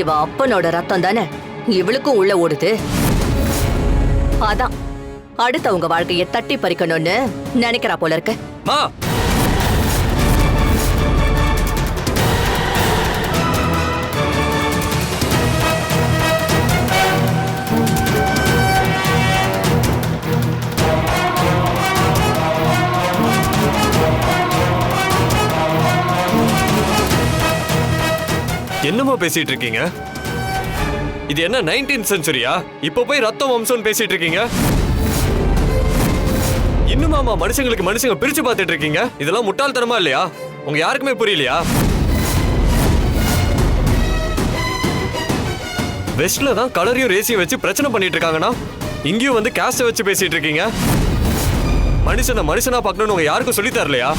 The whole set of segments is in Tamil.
இவ அப்பனோட ரத்தம் தானே இவளுக்கும் உள்ள ஓடுது. அதான் அடுத்தவங்க வாழ்க்கையை தட்டி பறிக்கணும்னு நினைக்கிறா போல இருக்கு. என்னமோ பேசிட்டு இருக்கீங்க? இது என்ன 19th செஞ்சுரியா? இப்ப போய் ரத்தம் வம்சம் பேசிட்டு இருக்கீங்க? இன்னுமாமா மனுஷங்களுக்கு மனுஷங்க பிரிச்சு பார்த்துட்டு இருக்கீங்க? இதெல்லாம் முட்டாள்தனமா இல்லையா? உங்க யாருக்குமே புரியலையா? வெஸ்ட்ல தான் கலரையும் ரேசியும் வச்சு பிரச்சனை பண்ணிட்டு இருக்காங்கன்னா இங்கேயும் வந்து கேஸ்ட வச்சு பேசிட்டு இருக்கீங்க. மனுஷனை மனுஷனா பார்க்கணும்னு உங்க யாருக்கும் சொல்லி தரலையா?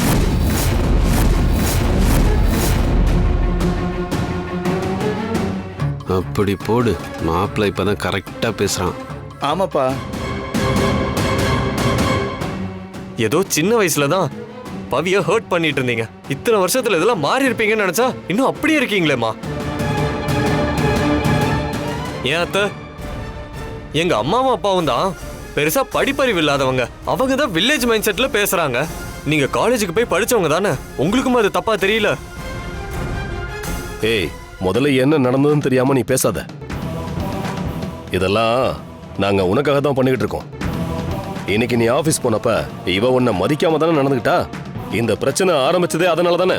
அப்படி போடு. மாப்பிள்ளை இப்பதான் கரெக்டா பேசுறான். ஆமாப்பா. ஏதோ சின்ன வயசுல தான் பவிய ஹர்ட் பண்ணிட்டு இருந்தீங்க. இத்தனை வருஷத்துல இதெல்லாம் மாறி இருப்பீங்கன்னு நினைச்சா இன்னும் அப்படியே இருக்கீங்களேம்மா. ஏன் அத்தை, எங்க அம்மாவும் அப்பாவும் தான் பெருசா படிப்பறிவு இல்லாதவங்க. அவங்க தான் வில்லேஜ் மைண்ட் செட்ல பேசுறாங்க. நீங்க காலேஜுக்கு போய் படிச்சவங்க தானே, உங்களுக்கும் அது தப்பா தெரியல? ஏய், முதல்ல என்ன நடந்ததுன்னு தெரியாம நீ பேசாத. இதெல்லாம் நாங்க உனக்காக தான் பண்ணிக்கிட்டு இருக்கோம். இன்னைக்கு நீ ஆபீஸ் போனப்ப இவ உன்னை மதிக்காம தானே நடந்துக்கிட்டா. இந்த பிரச்சனை ஆரம்பிச்சதே அதனால தானே.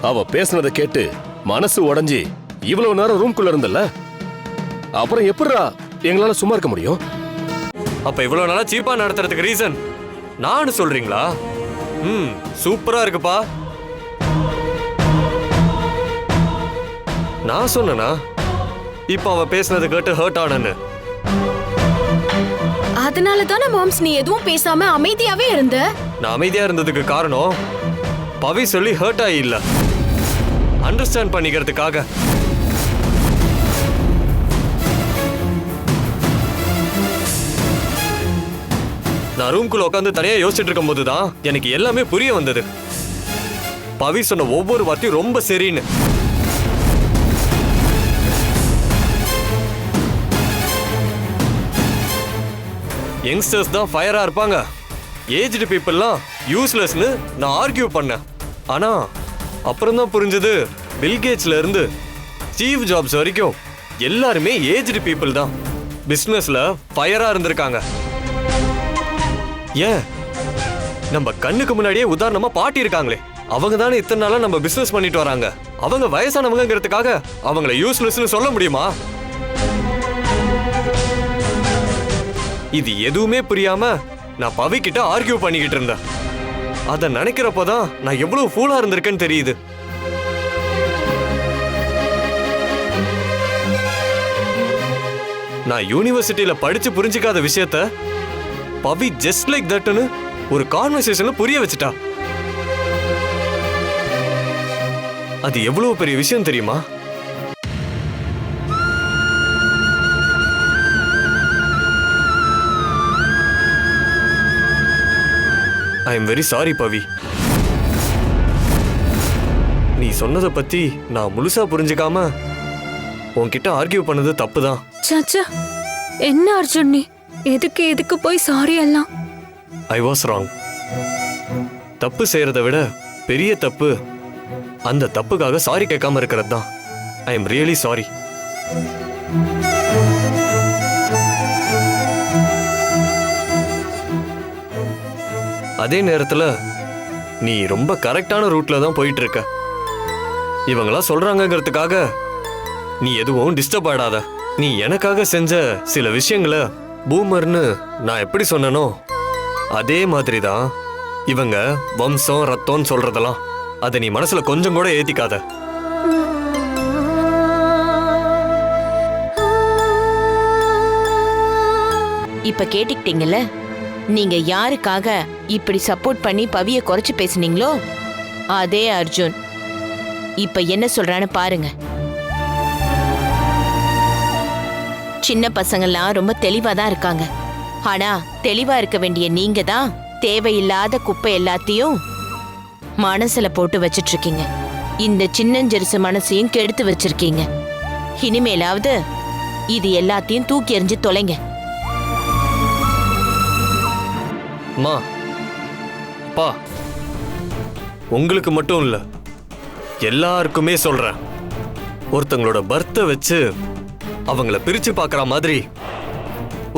அவ பேசுனதை கேட்டு மனசு உடைஞ்சி இவ்வளவு நேரம் ரூம்குள்ள இருந்தல்ல, அப்புறம் எப்படிடா எங்களால சும்மா இருக்க முடியும்? அப்ப இவ்வளவு நாளா சீப்பா நடத்துறதுக்கு ரீசன் நான் சொல்றீங்களா? சூப்பரா இருக்குப்பா. நான் சொன்னா இப்ப அவ பேசுனது கேட்டு ஹர்ட் ஆனன்னு. அதனால தானே மாம்ஸ் நீ எதுவும் பேசாம அமைதியாவே இருந்த. நான் அமைதியா இருந்ததுக்கு காரணம் பவி சொல்லி ஹர்ட் ஆகி இல்ல, அண்டர்ஸ்டாண்ட் பண்ணிக்கிறதுக்காக. நான் ரூம்குள்ள உட்காந்து தனியா யோசிச்சுட்டு இருக்கும் போதுதான் எனக்கு எல்லாமே புரிய வந்தது. பவி சொன்ன ஒவ்வொரு வார்த்தையும் ரொம்ப சரின்னு. யங்ஸ்டர்ஸ் தான் ஃபயரா இருப்பாங்க, ஏஜ்டு பீப்புள்லாம் யூஸ்லெஸ்னு நான் ஆர்கியூ பண்ணேன். ஆனா அப்புறம் தான் புரிஞ்சது, பில்கேட்ஸ்ல இருந்து ஸ்டீவ் ஜாப்ஸ் வரைக்கும் எல்லாருமே ஏஜ்டு பீப்புள் தான் பிசினஸ்ல ஃபயரா இருந்திருக்காங்க. ஏன் நம்ம கண்ணுக்கு முன்னாடியே உதாரணமா பாட்டி இருக்காங்களே, அவங்க தானே இத்தனை நாளா நம்ம பிசினஸ் பண்ணிட்டு வராங்க. அவங்க வயசானவங்கிறதுக்காக அவங்கள யூஸ்லெஸ்னு சொல்ல முடியுமா? இது எதுவுமே புரியாம நான் பவி கிட்ட ஆர்கியூ பண்ணிக்கிட்டு இருந்தேன். அத நினைக்கிறப்பதான் நான் எவ்வளவு ஃபூலா இருந்திருக்கேன்னு தெரியுது. நான் யூனிவர்சிட்டியில படிச்சு புரிஞ்சிக்காத விஷயத்த பவி ஜஸ்ட் லைக் தட்னு ஒரு கான்வர்சேஷன்ல புரிய வச்சுட்டா. அது எவ்வளவு பெரிய விஷயம் தெரியுமா? ஐ எம் வெரி சாரி பவி. நீ சொன்னதை பத்தி நான் முழுசா புரிஞ்சுக்காம உன்கிட்ட ஆர்கியூ பண்ணது தப்புதான். சாச்சா, என்ன அர்ஜுன் நீ எதுக்கு போய் சாரி எல்லாம்? I was wrong. தப்பு செய்யறதை விட பெரிய தப்பு அந்த தப்புக்காக சாரி கேட்காம இருக்கிறது தான். I am really sorry. அதே நேரத்துல நீ ரொம்ப கரெக்டான ரூட்ல தான் போயிட்டு இருக்க. இவங்களா சொல்றாங்கிறதுக்காக நீ எதுவும் டிஸ்டர்ப் ஆடாத. நீ எனக்காக செஞ்ச சில விஷயங்களை பூமர்னு நான் எப்படி சொன்னனோ அதே மாதிரி தான் இவங்க வம்சம் ரத்தம்னு சொல்றதெல்லாம். அதை நீ மனசுல கொஞ்சம் கூட ஏத்திக்காத. இப்ப கேட்டுக்கிட்டீங்கல்ல, நீங்க யாருக்காக இப்படி சப்போர்ட் பண்ணி பவிய குறைச்சு பேசுனீங்களோ அதே அர்ஜுன் இப்ப என்ன சொல்றான்னு பாருங்க. சின்ன பசங்கள்லாம் ரொம்ப தெளிவா தான் இருக்காங்க. ஆனா தெளிவா இருக்க வேண்டிய நீங்க தான் தேவையில்லாத குப்பை எல்லாத்தையும் மனசுல போட்டு வச்சிட்டு இருக்கீங்க. இந்த சின்னஞ்செருசு மனசையும் கெடுத்து வச்சிருக்கீங்க. இனிமேலாவது இது எல்லாத்தையும் தூக்கி எறிஞ்சு தொலைங்க. அம்மா அப்பா, உங்களுக்கு மட்டும் இல்ல, எல்லாருக்குமே சொல்றேன். ஒருத்தங்களோட பர்த்தை வச்சு அவங்கள பிரிச்சு பார்க்குற மாதிரி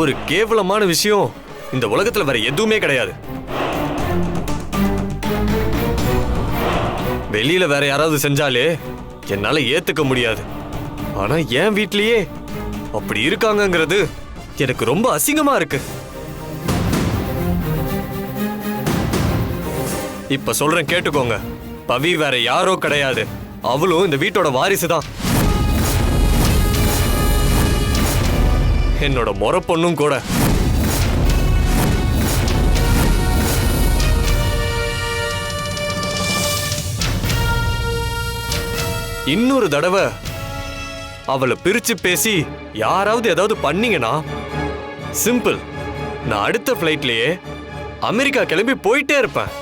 ஒரு கேவலமான விஷயம் இந்த உலகத்துல வேற எதுவுமே கிடையாது. வெளியில வேற யாராவது செஞ்சாலே என்னால ஏத்துக்க முடியாது. ஆனா என் வீட்லயே அப்படி இருக்காங்கங்கிறது எனக்கு ரொம்ப அசிங்கமா இருக்கு. இப்ப சொல்றேன் கேட்டுக்கோங்க. பவி வேற யாரோ கிடையாது, அவளும் இந்த வீட்டோட வாரிசு தான். என்னோட முறை பொண்ணும் கூட. இன்னொரு தடவை அவளை பிரிச்சு பேசி யாராவது ஏதாவது பண்ணீங்கன்னா சிம்பிள், நான் அடுத்த ஃப்ளைட்லயே அமெரிக்கா கிளம்பி போயிட்டே இருப்பேன்.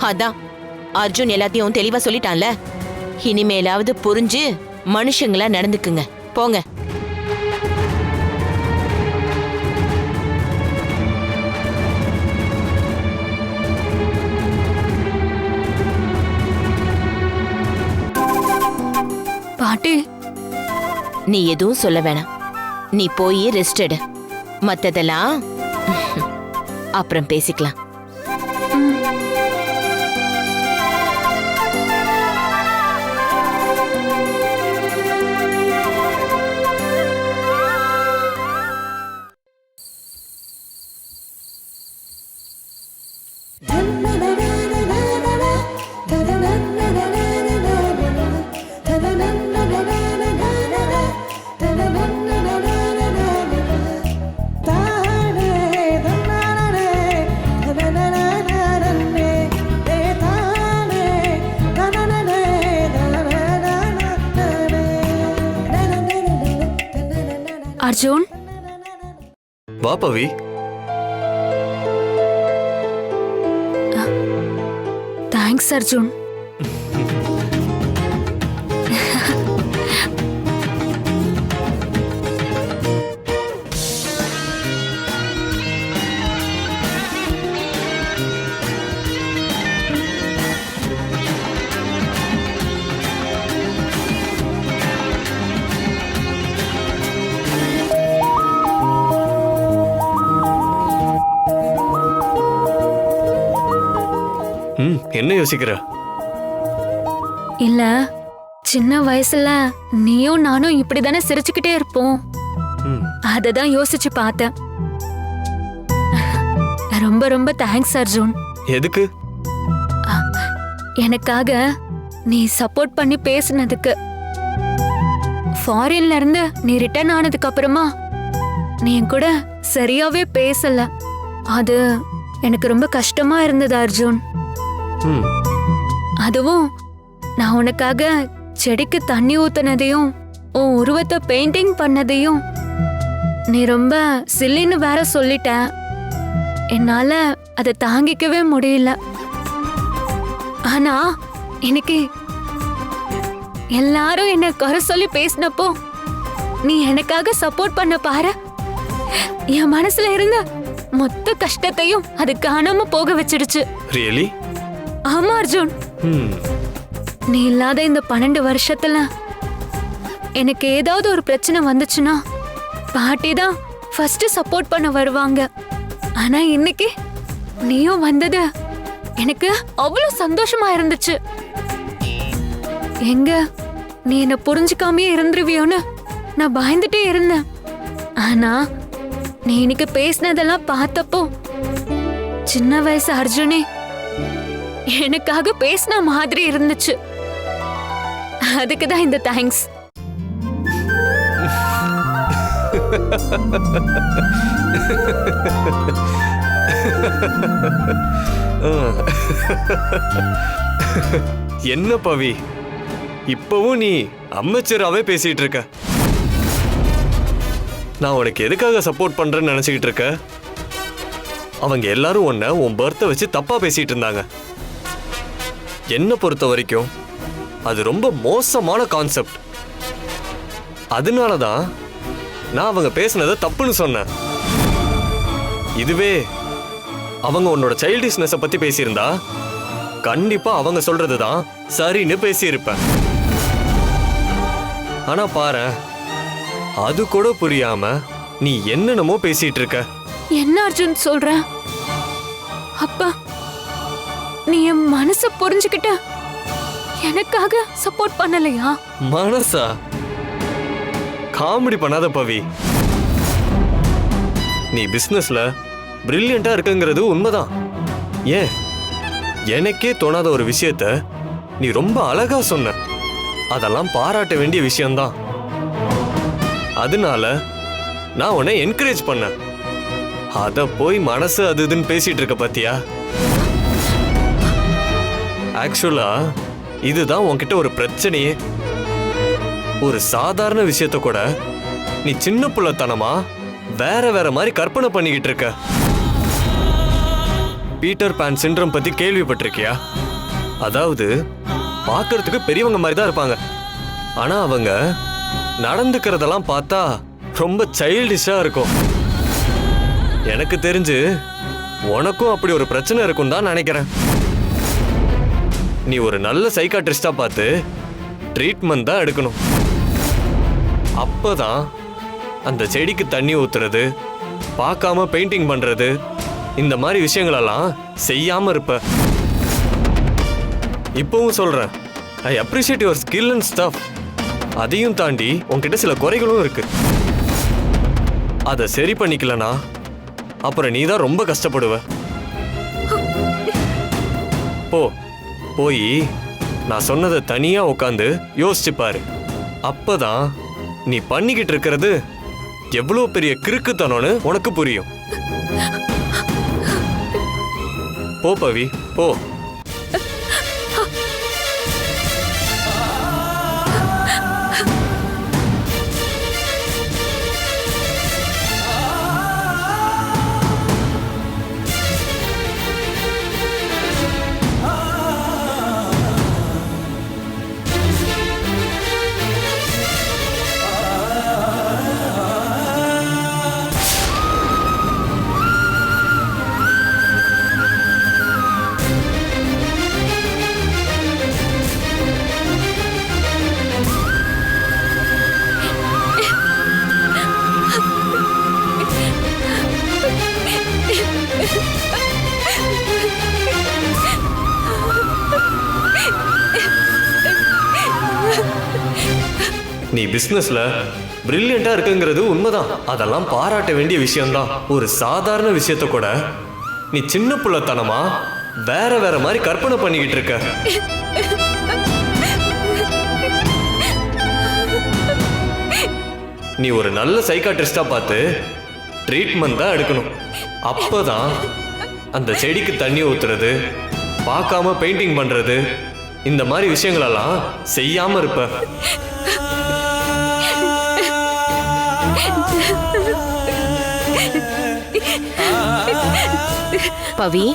அதான் அர்ஜுன் எல்லாத்தையும் தெளிவா சொல்லிட்டான்ல. இனிமேலாவது புரிஞ்சு மனுஷங்களா நடந்துக்குங்க. போங்க. பாட்டி, நீ எதுவும் சொல்ல வேணாம். நீ போய் ரெஸ்ட் எடு. மத்ததெல்லாம் அப்புறம் பேசிக்கலாம். அர்ஜுன், வா பவி. தேங்க்ஸ் அர்ஜுன். என்ன யோசிக்கிற? இல்ல, சின்ன வயசுல நீயும் நானும் இப்படிதானே சிரிச்சுக்கிட்டே இருப்போம். அததான் யோசிச்சு பார்த்தேன். ரொம்ப ரொம்ப தேங்க்ஸ் அர்ஜுன். எதுக்கு? எனக்காக நீ சப்போர்ட் பண்ணி பேசுனதுக்கு. ஃபாரின்ல இருந்து நீ ரிட்டர்ன் ஆனதுக்கு அப்புறமா நீ என் கூட சரியாவே பேசல. அது எனக்கு ரொம்ப கஷ்டமா இருந்தது அர்ஜுன். அதுவும் நான் உனக்காக செடிக்கு தண்ணி ஊத்துனதையும் உன் உருவத்தை பெயிண்டிங் பண்ணதையும் நீ ரொம்ப சில்லின்னு வேற சொல்லிட்ட. என்னால அதை தாங்கிக்கவே முடியல. ஆனா இன்னைக்கு எல்லாரும் என்ன குறை சொல்லி பேசினப்போ நீ எனக்காக சப்போர்ட் பண்ண பாரு. என் மனசுல இருந்த மொத்த கஷ்டத்தையும் அது காணாம போக வச்சிடுச்சு. ரியலி? ஆமா அர்ஜுன். நீ இல்லாத இந்த 12 வருஷத்துல எனக்கு ஏதாவது ஒரு பிரச்சனை வந்துச்சுன்னா பாட்டி தான் ஃபர்ஸ்ட் சப்போர்ட் பண்ண வருவாங்க. ஆனா இன்னைக்கு நீயும் வந்தது எனக்கு அவ்வளவு சந்தோஷமா இருந்துச்சு. எங்க நீ என்ன புரிஞ்சுக்காமயே இருந்துருவியோன்னு நான் பயந்துட்டே இருந்தேன். ஆனா நீ இன்னைக்கு பேசினதெல்லாம் பார்த்தப்போ சின்ன வயசு அர்ஜுனே எனக்காக பேசின மாதிரி இருந்துச்சு. அதுக்குதான் இந்த தேங்க்ஸ். என்ன பவி, இப்பவும் நீ அமெச்சராவே பேசிட்டு இருக்க. நான் உனக்கு எதுக்காக சப்போர்ட் பண்றேன்னு நினைச்சுக்கிட்டு இருக்க? அவங்க எல்லாரும் உன்னை உன் பர்த்தை வச்சு தப்பா பேசிட்டு இருந்தாங்க. என்ன பொறுத்த வரைக்கும் அது ரொம்ப மோசமான கான்செப்ட். அதனாலதான் நான் அவங்க பேசுனதை தப்புன்னு சொன்னேன். இதுவே அவங்க உன்னோட சைல்டிஷ்னஸை பத்தி பேசியிருந்தா கண்டிப்பா அவங்க சொல்றதுதான் சரின்னு பேசியிருப்பேன். ஆனா பாரு, அது கூட புரியாம நீ என்னென்னமோ பேசிட்டு இருக்க. என்ன அர்ஜுன் சொல்ற? அப்பா, நீ என் மனச புரிஞ்சுக்கிட்ட எனக்காக சப்போர்ட் பண்ணலையா? மனசா? காமெடி பண்ணாத பவி. நீ பிசினஸ்ல பிரில்லியண்டா இருக்குங்கிறது உண்மைதான். ஏன், எனக்கே தோணாத ஒரு விஷயத்த நீ ரொம்ப அழகா சொன்ன. அதெல்லாம் பாராட்ட வேண்டிய விஷயம்தான். அதனால நான் உன்னை என்கரேஜ் பண்ண. அத போய் மனசு அது இதுன்னு பேசிட்டு இருக்க பாத்தியா? ஆக்சுவலா இதுதான் உன்கிட்ட ஒரு பிரச்சனையே. ஒரு சாதாரண விஷயத்த கூட நீ சின்ன புள்ளத்தனமா வேற வேற மாதிரி கற்பனை பண்ணிக்கிட்டு இருக்க. பீட்டர் பேன் சிண்ட்ரம் பத்தி கேள்விப்பட்டிருக்கியா? அதாவது பார்க்கறதுக்கு பெரியவங்க மாதிரி தான் இருப்பாங்க, ஆனா அவங்க நடந்துக்கிறதெல்லாம் பார்த்தா ரொம்ப சைல்டிஷா இருக்கும். எனக்கு தெரிஞ்சு உனக்கும் அப்படி ஒரு பிரச்சனை இருக்கும் தான் நினைக்கிறேன். நீ ஒரு நல்ல சைக்காட்ரிஸ்டா பார்த்து ட்ரீட்மெண்ட் தான் எடுக்கணும். அப்பதான் அந்த செடிக்கு தண்ணி ஊத்துறது, பார்க்காம பெயிண்டிங் பண்றது, இந்த மாதிரி விஷயங்களெல்லாம் செய்யாம இருப்ப. இப்பவும் சொல்றேன், I appreciate your skill and stuff. அதையும் தாண்டி உன்கிட்ட சில குறைகளும் இருக்கு. அதை சரி பண்ணிக்கலனா அப்புறம் நீ தான் ரொம்ப கஷ்டப்படுவ. போய் நான் சொன்னதை தனியா உட்காந்து யோசிச்சு பாரு. அப்பதான் நீ பண்ணிக்கிட்டு இருக்கிறது எவ்வளவு பெரிய கிறுக்குத்தனம்னு உனக்கு புரியும். போ பவி, போ. நீ பிசினஸ்ல பிரில்லியண்டா இருக்குங்கிறது உண்மைதான். அதெல்லாம் பாராட்ட வேண்டிய விஷயம்தான். ஒரு சாதாரண விஷயத்த கூட நீ சின்ன புள்ளத்தனமா வேற வேற மாதிரி கற்பனை பண்ணிக்கிட்டு இருக்க. நீ ஒரு நல்ல சைக்காட்ரிஸ்டா பார்த்து ட்ரீட்மெண்ட் தான் எடுக்கணும். அப்பதான் அந்த செடிக்கு தண்ணி ஊத்துறது, பார்க்காம பெயிண்டிங் பண்றது, இந்த மாதிரி விஷயங்களெல்லாம் செய்யாம இருப்ப. பவி,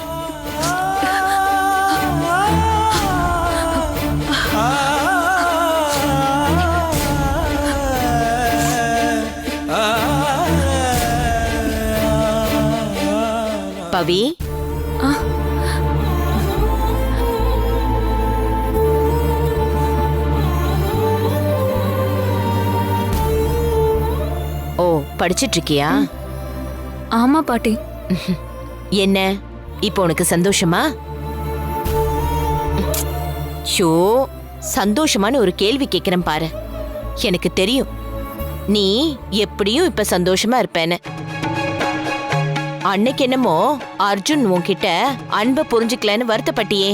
பவி, ஓ, படிச்சிட்டு இருக்கியா? ஆமா பாட்டி. என்ன இப்போ உனக்கு சந்தோஷமா? ஷோ, சந்தோஷமான ஒரு கேள்வி கேட்கிறேன் பாரு. எனக்கு தெரியும் நீ எப்படியும் இப்ப சந்தோஷமா இருப்பேன்னு. அன்னைக்கு என்னமோ அர்ஜுன் உன்கிட்ட அன்பை புரிஞ்சுக்கலன்னு வருத்தப்பட்டியே.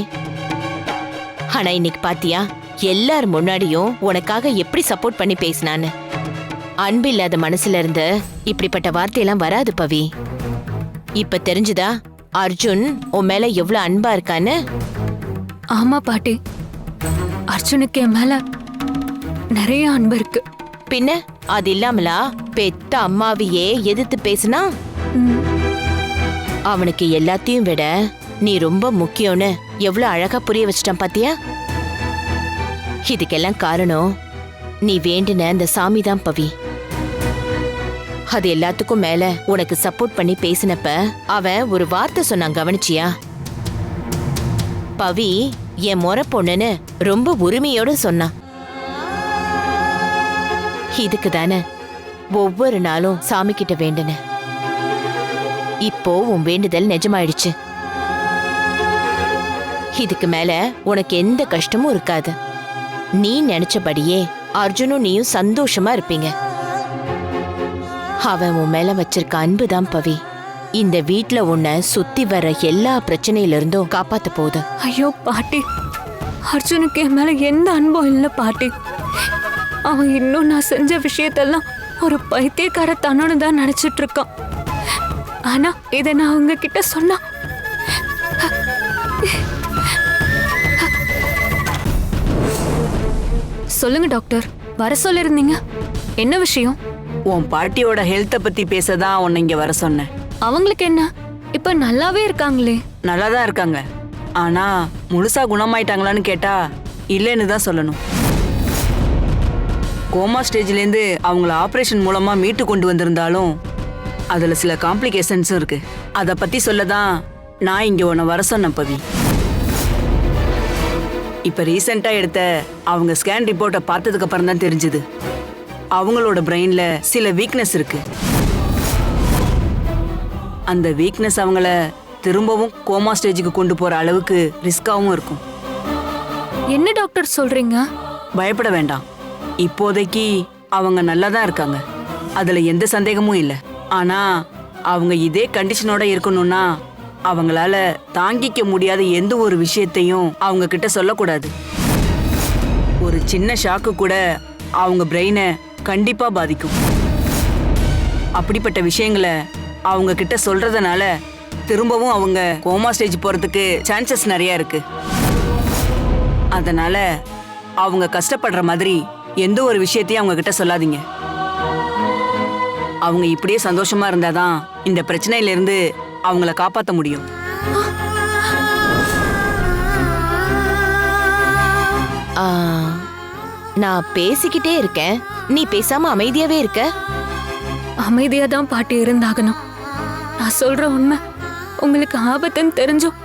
ஆனா இன்னைக்கு பாத்தியா, எல்லார் முன்னாடியும் உனக்காக எப்படி சப்போர்ட் பண்ணி பேசினான்னு. அன்பு இல்லாத மனசுல இருந்து இப்படிப்பட்ட வார்த்தையெல்லாம் வராது பவி. இப்ப தெரிஞ்சுதா அர்ஜுன் உன் மேல எவ்வளவு அன்பா இருக்கான்னு? ஆமா பாட்டி, அர்ஜுனுக்கு என் மேல நிறைய அன்பு இருக்கு. பின்ன அது இல்லாமலா பெத்த அம்மாவையே எதிர்த்து பேசுனா? ம், அவனுக்கு எல்லாத்தையும் விட நீ ரொம்ப முக்கியம்னு எவ்வளவு அழகா புரிய வச்சிட்டான் பாத்தியா? இதுக்கெல்லாம் காரணம் நீ வேண்டின அந்த சாமி தான் பவி. அது எல்லாத்துக்கும் மேல உனக்கு சப்போர்ட் பண்ணி பேசினப்ப அவன் ஒரு வார்த்தை சொன்னான், கவனிச்சியா? பவி என் முறை பொண்ணுன்னு ரொம்ப உரிமையோட சொன்னான். இதுக்கு தானே ஒவ்வொரு நாளும் சாமி கிட்ட வேண்டுன. இப்போ உன் வேண்டுதல் நிஜமாயிடுச்சு. இதுக்கு மேல உனக்கு எந்த கஷ்டமும் இருக்காது. நீ நினைச்சபடியே அர்ஜுனும் நீயும் சந்தோஷமா இருப்பீங்க. அவன் உன் மேல வச்சிருக்க அன்புதான் பவி இந்த வீட்ல உன்னை சுத்தி வர எல்லா பிரச்சனையில இருந்தும் காப்பாத்த போகுது. ஐயோ பாட்டி, அர்ஜுனுக்கு என் மேல எந்த அன்பும் இல்ல பாட்டி. அவன் இன்னும் நான் செஞ்ச விஷயத்தெல்லாம் ஒரு பைத்தியக்காரத்தனோன்னு தான் நினைச்சிட்டு இருக்கான். ஆனா இதை நான் அவங்க கிட்ட சொன்னா சொல்லுங்க டாக்டர், வர சொல்லிருந்தீங்க, என்ன விஷயம்? உன் பாட்டியோட ஹெல்த்தை பத்தி பேசதான் உன்னை இங்க வர சொன்னேன். அவங்களுக்கு என்ன, இப்ப நல்லாவே இருக்காங்களே. நல்லா தான் இருக்காங்க. ஆனா முழுசா குணமாயிட்டாங்களான்னு கேட்டா இல்லைன்னு தான் சொல்லணும். கோமா ஸ்டேஜ்லேருந்து அவங்கள ஆப்ரேஷன் மூலமா மீட்டு கொண்டு வந்திருந்தாலும் அதுல சில காம்ப்ளிகேஷன்ஸும் இருக்கு. அதை பத்தி சொல்லதான் நான் இங்க உன்னை வர சொன்னேன் பவி. இப்ப ரீசெண்டா எடுத்த அவங்க ஸ்கேன் ரிப்போர்ட்டை பார்த்ததுக்கு அப்புறம் தான் தெரிஞ்சுது அவங்களோட பிரெயின்ல சில வீக்னஸ் இருக்கு. அந்த வீக்னஸ் அவங்கள திரும்பவும் கோமா ஸ்டேஜுக்கு கொண்டு போற அளவுக்கு ரிஸ்காவும் இருக்கும். என்ன டாக்டர் சொல்றீங்க? பயப்பட வேண்டாம். இப்போதைக்கு அவங்க நல்லா தான் இருக்காங்க, அதுல எந்த சந்தேகமும் இல்லை. ஆனா அவங்க இதே கண்டிஷனோட இருக்கணும்னா அவங்களால தாங்கிக்க முடியாத எந்த ஒரு விஷயத்தையும் அவங்க கிட்ட சொல்லக்கூடாது. ஒரு சின்ன ஷாக்கு கூட அவங்க பிரெயினை கண்டிப்பா பாதிக்கும். அப்படிப்பட்ட விஷயங்களை அவங்க கிட்ட சொல்றதுனால திரும்பவும் அவங்க கோமா ஸ்டேஜ் போறதுக்கு சான்சஸ் நிறைய இருக்கு. அதனால அவங்க கஷ்டப்படுற மாதிரி எந்த ஒரு விஷயத்தையும் அவங்க கிட்ட சொல்லாதீங்க. அவங்க இப்படியே சந்தோஷமா இருந்தாதான் இந்த பிரச்சனையில இருந்து அவங்கள காப்பாற்ற முடியும். ஆ, நான் பேசிக்கிட்டே இருக்கேன், நீ பேசாம அமைதியாவே இருக்க. அமைதியா தான் பாட்டி இருந்தாகணும். நான் சொல்ற உண்மை உங்களுக்கு ஆபத்துன்னு தெரிஞ்சும்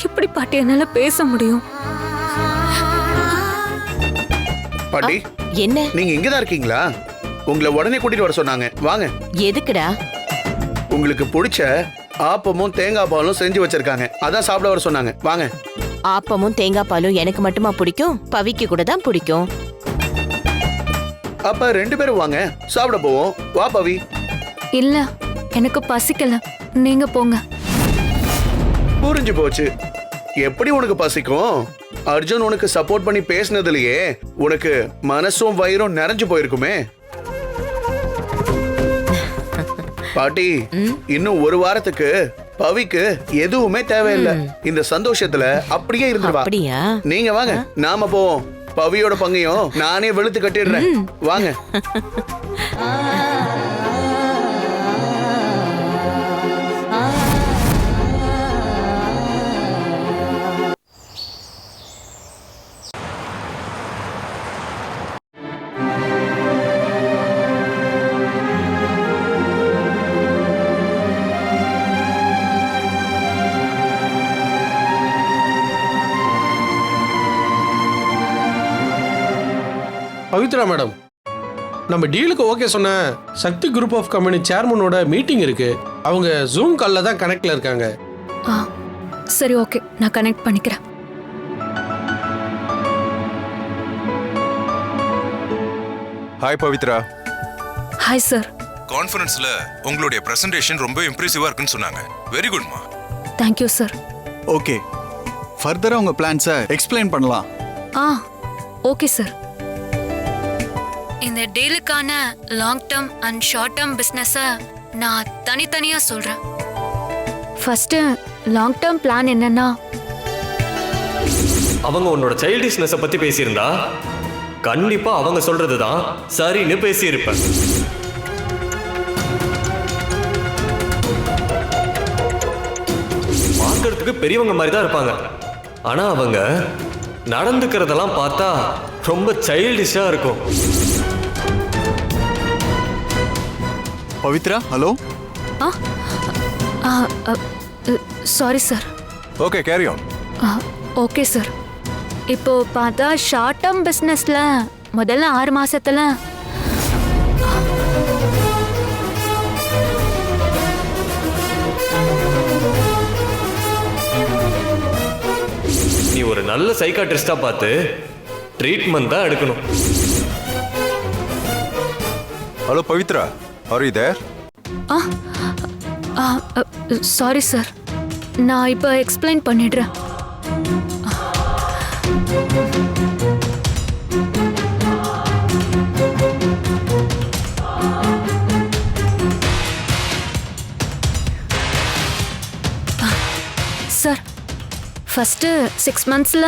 எப்படி பாட்டி என்னால பேச முடியும்? பாட்டி, என்ன? நீங்க இங்கதான் இருக்கீங்களா? உங்களை உடனே கூட்டிட்டு வர சொன்னாங்க. வாங்க. எதுக்குடா? உங்களுக்கு பிடிச்ச ஆப்பமும் தேங்காய் பாலும் செஞ்சு வச்சிருக்காங்க, அதான் சாப்பிட வர சொன்னாங்க. வாங்க. ஆப்பமும் தேங்காய் பாலும் எனக்கு மட்டுமா பிடிக்கும்? பவிக்கு கூட தான் பிடிக்கும். அப்ப 2 பேரும் வாங்க, சாப்பிட போவோம். வா பவி. இல்ல, எனக்கு பசிக்கல, நீங்க போங்க. புரிஞ்சு போச்சு. எப்படி உனக்கு பசிக்கும்? அர்ஜுன் உனக்கு சப்போர்ட் பண்ணி பேசினதுலயே உனக்கு மனசும் வயிறும் நிறைஞ்சு போயிருக்குமே. பாட்டி, இன்னும் 1 வாரத்துக்கு பவிக்கு எதுவுமே தேவையில்லை. இந்த சந்தோஷத்துல அப்படியே இருந்துருவா. அப்படியா? நீங்க வாங்க, நாம போவோம். பவியோட பங்கையும் நானே வெளுத்து கட்டிடுறேன். வாங்க. பவித்ரா மேடம், நம்ம டீலுக்கு ஓகே சொன்ன சக்தி குரூப் ஆஃப் கம்பெனி சேர்மனோட மீட்டிங் இருக்கு. அவங்க ஜூம் காலில் தான் கனெக்ட்ல இருக்காங்க. சரி, ஓகே, நான் கனெக்ட் பண்ணிக்கிறேன். ஹாய் பவித்ரா. Hi sir. கான்ஃபரன்ஸ்ல உங்களுடைய பிரசன்டேஷன் ரொம்ப இம்ப்ரெசிவா இருக்குன்னு சொன்னாங்க. வெரி குட்மா. Thank you sir. ஓகே, ஃபர்தரா உங்க பிளான்ஸை எக்ஸ்பிளைன் பண்ணலாம். Okay sir. இந்த டீலுக்கான long term and short term பிஸ்னஸை நான் தனித்தனியா சொல்றேன். ஃபர்ஸ்ட் லாங் டேர்ம் பிளான் என்னன்னா அவங்க உன்னோட சைல்டிஷ்னஸை பத்தி பேசியிருந்தா கண்டிப்பா அவங்க சொல்றதுதான் சரின்னு பேசியிருப்பேன். பார்க்கறதுக்கு பெரியவங்க மாதிரி தான் இருப்பாங்க, ஆனா அவங்க நடந்துக்கிறதெல்லாம் பார்த்தா ரொம்ப சைல்டிஷா இருக்கும். Pavithra hello. Sorry sir. Okay carry on. Okay sir. இப்போ பார்த்தா ஷார்ட் டேர்ம் பிஸ்னஸ்ல முதல்ல 6 மாசத்துல நீ ஒரு நல்ல சைக்காட்ரிஸ்டா பார்த்து ட்ரீட்மெண்ட் தான் எடுக்கணும். Hello Pavithra, are you there? Sorry sir, நான் இப்போ எக்ஸ்பிளைன் பண்ணிடுறேன். Sir, first 6 monthsல